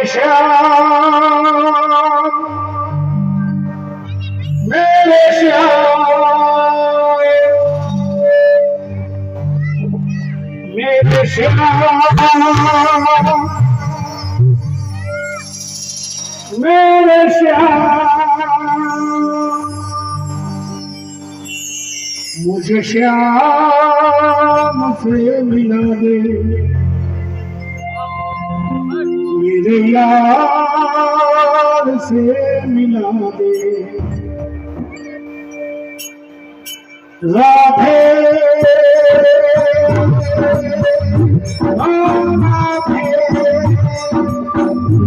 श्याम मेरे श्याम मेरे श्याम मेरे श्याम मुझे श्याम से मिला दे मेरे यार से मिला दे राधे राधे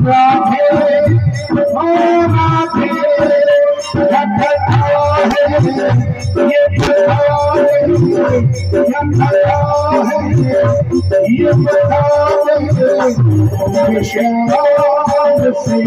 राधे राधे ये ये बता श्याम से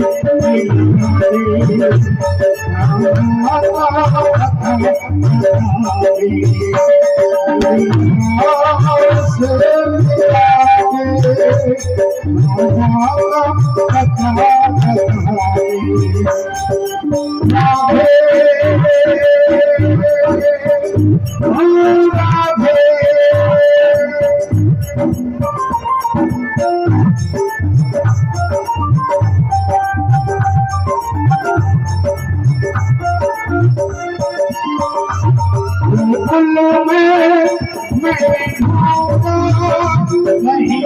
नहीं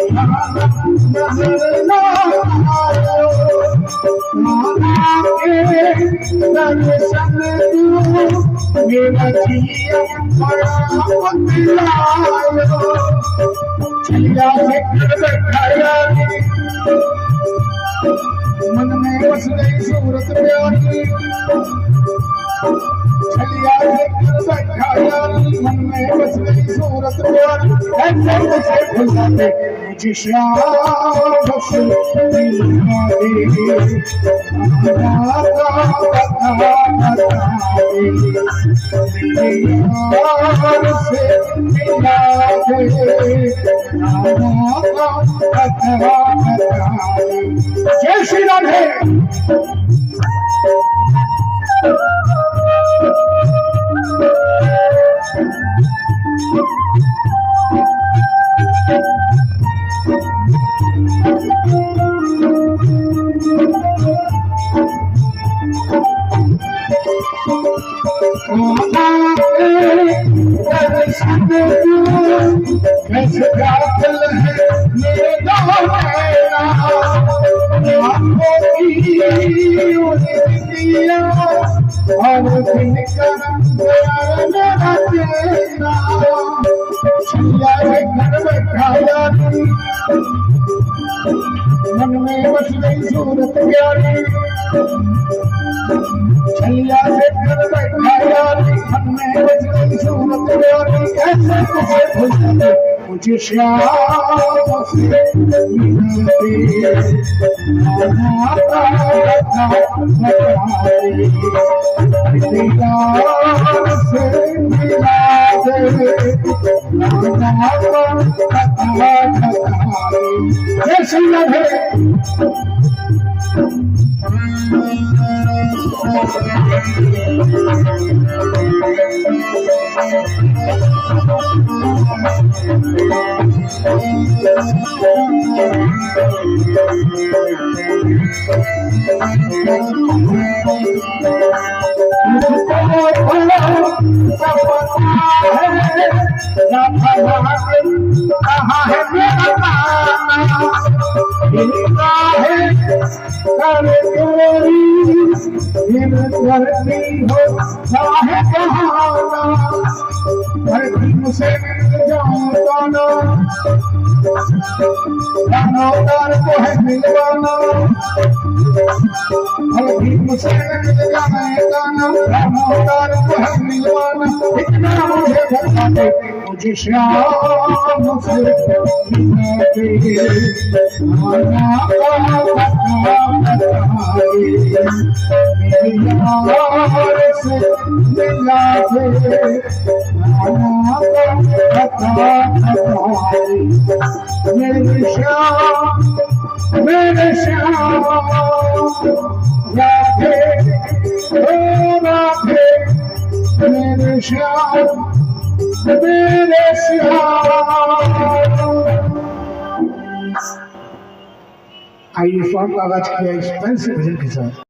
दर्शन मेरा जिया बड़ा चिया से बैठाया मन में बस गई सूरत प्यारी छलिया से बैठाया मन में बस गई सूरत प्यारी ऐसे कैसे भूल जाते मुझे श्याम से मिला दे यार से मिला दे जय श्री राधे कैसे गाफिल है मेरा और दिन घर बैठाया मन में बस गई सूरत प्यारी छलिया से घर बैठाया मन में बस गई सूरत प्यारी कैसे कैसे भूल जाते मुझे श्याम से मिला दे यार से मिला दे जय श्री राधे कहाँ है मेरा गाना मिलता है कर तेरी फिर धरती हो चाहे कहाना धरती मुझसे मिल जाऊं गाना रानोदार को है मिलवाना धरती मुझसे मिल जाए गाना रानोदार को है मिलवाना इतना मुझे भरता दे मुझे श्याम से मिला दे यार से मिला दे मेरे श्याम मेरे श्याम राधे ओ राधे मेरे श्याम मेरे श्याम। आइए स्वामी बाबा की एक्सपेंसिव भजन के साथ।